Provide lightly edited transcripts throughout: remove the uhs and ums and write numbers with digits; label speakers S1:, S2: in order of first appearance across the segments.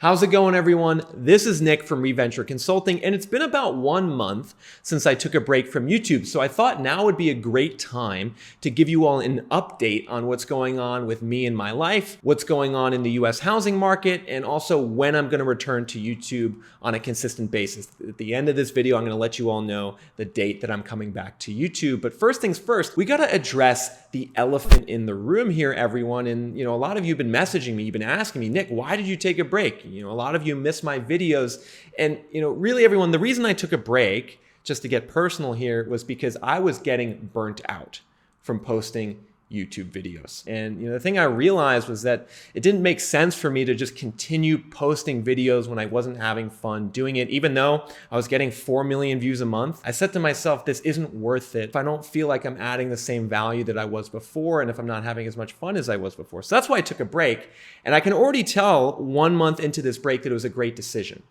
S1: How's it going, everyone? This is Nick from Reventure Consulting, and it's been about 1 month since I took a break from YouTube, so I thought now would be a great time to give you all an update on what's going on with me and my life, what's going on in the US housing market, and also when I'm going to return to YouTube on a consistent basis. At the end of this video, I'm going to let you all know the date that I'm coming back to YouTube. But first things first, we got to address the elephant in the room here, everyone. And a lot of you have been messaging me, you've been asking me, Nick, why did you take a break? A lot of you miss my videos. And, really everyone, the reason I took a break, just to get personal here, was because I was getting burnt out from posting YouTube videos. And the thing I realized was that it didn't make sense for me to just continue posting videos when I wasn't having fun doing it. Even though I was getting 4 million views a month, I said to myself, this isn't worth it if I don't feel like I'm adding the same value that I was before, and if I'm not having as much fun as I was before. So that's why I took a break. And I can already tell 1 month into this break that it was a great decision.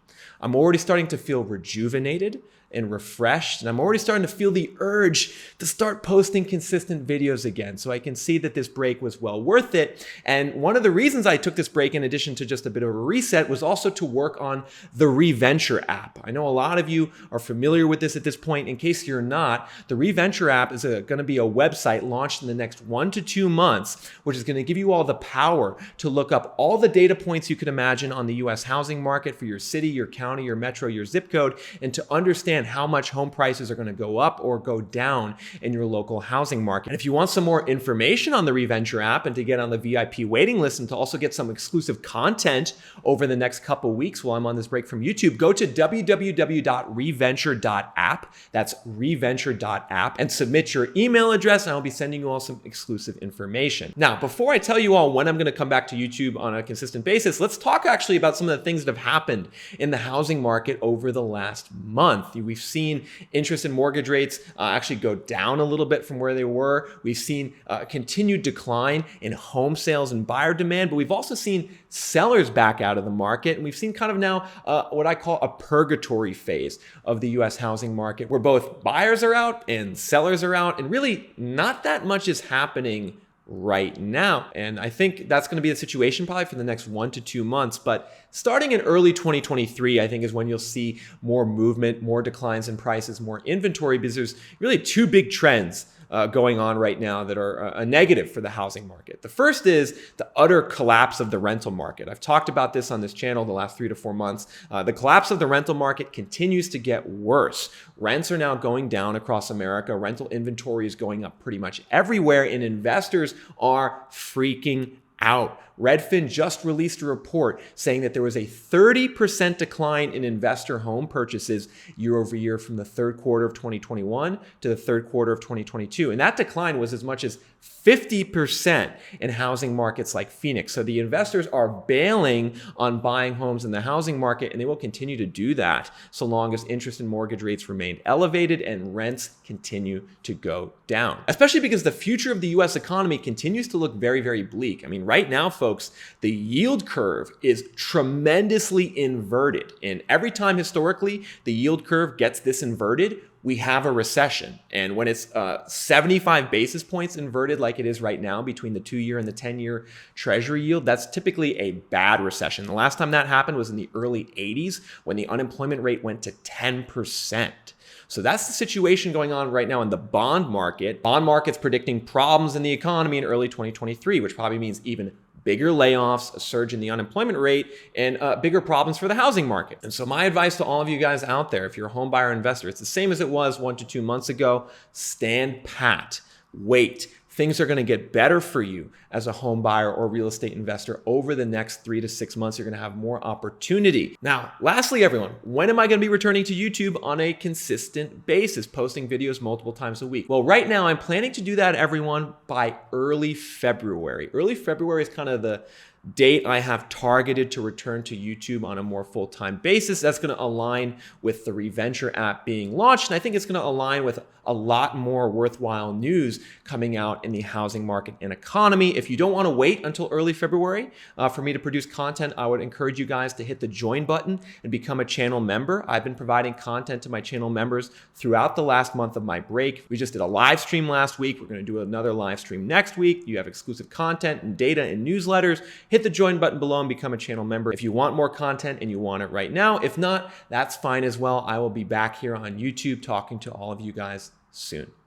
S1: I'm already starting to feel rejuvenated and refreshed, and I'm already starting to feel the urge to start posting consistent videos again. So I can see that this break was well worth it. And one of the reasons I took this break, in addition to just a bit of a reset, was also to work on the Reventure app. I know a lot of you are familiar with this at this point. In case you're not, the Reventure app is going to be a website launched in the next 1 to 2 months, which is going to give you all the power to look up all the data points you could imagine on the US housing market for your city, your county, your metro, your zip code, and to understand how much home prices are going to go up or go down in your local housing market. And if you want some more information on the Reventure app and to get on the VIP waiting list and to also get some exclusive content over the next couple weeks while I'm on this break from YouTube, go to www.reventure.app. That's reventure.app, and submit your email address, and I'll be sending you all some exclusive information. Now, before I tell you all when I'm going to come back to YouTube on a consistent basis, let's talk actually about some of the things that have happened in the housing market over the last month. We've seen interest in mortgage rates actually go down a little bit from where they were. We've seen a continued decline in home sales and buyer demand, but we've also seen sellers back out of the market. And we've seen kind of now what I call a purgatory phase of the US housing market, where both buyers are out and sellers are out, and really not that much is happening right now. And I think that's going to be the situation probably for the next 1 to 2 months. But starting in early 2023, I think is when you'll see more movement, more declines in prices, more inventory, because there's really 2 big trends going on right now that are a negative for the housing market. The first is the utter collapse of the rental market. I've talked about this on this channel the last 3 to 4 months. The collapse of the rental market continues to get worse. Rents are now going down across America. Rental inventory is going up pretty much everywhere, and investors are freaking out. Redfin just released a report saying that there was a 30% decline in investor home purchases year over year from the third quarter of 2021 to the third quarter of 2022. And that decline was as much as 50% in housing markets like Phoenix. So the investors are bailing on buying homes in the housing market, and they will continue to do that so long as interest and mortgage rates remain elevated and rents continue to go down. Especially because the future of the US economy continues to look very, very bleak. I mean, right now, folks, the yield curve is tremendously inverted. And every time historically the yield curve gets this inverted, we have a recession. And when it's 75 basis points inverted like it is right now between the 2-year and the 10-year treasury yield, that's typically a bad recession. The last time that happened was in the early 80s when the unemployment rate went to 10%. So that's the situation going on right now in the bond market. Bond market's predicting problems in the economy in early 2023, which probably means even bigger layoffs, a surge in the unemployment rate, and bigger problems for the housing market. And so my advice to all of you guys out there, if you're a home buyer investor, it's the same as it was 1 to 2 months ago. Stand pat, wait. Things are going to get better for you as a home buyer or real estate investor over the next 3 to 6 months. You're going to have more opportunity. Now, lastly, everyone, when am I going to be returning to YouTube on a consistent basis, posting videos multiple times a week? Well, right now I'm planning to do that, everyone, by early February. Early February is kind of the date I have targeted to return to YouTube on a more full-time basis. That's going to align with the Reventure app being launched, and I think it's going to align with a lot more worthwhile news coming out in the housing market and economy. If you don't want to wait until early February for me to produce content, I would encourage you guys to hit the join button and become a channel member. I've been providing content to my channel members throughout the last month of my break. We just did a live stream last week. We're going to do another live stream next week. You have exclusive content and data and newsletters. Hit hit the join button below and become a channel member if you want more content and you want it right now. If not, that's fine as well. I will be back here on YouTube talking to all of you guys soon.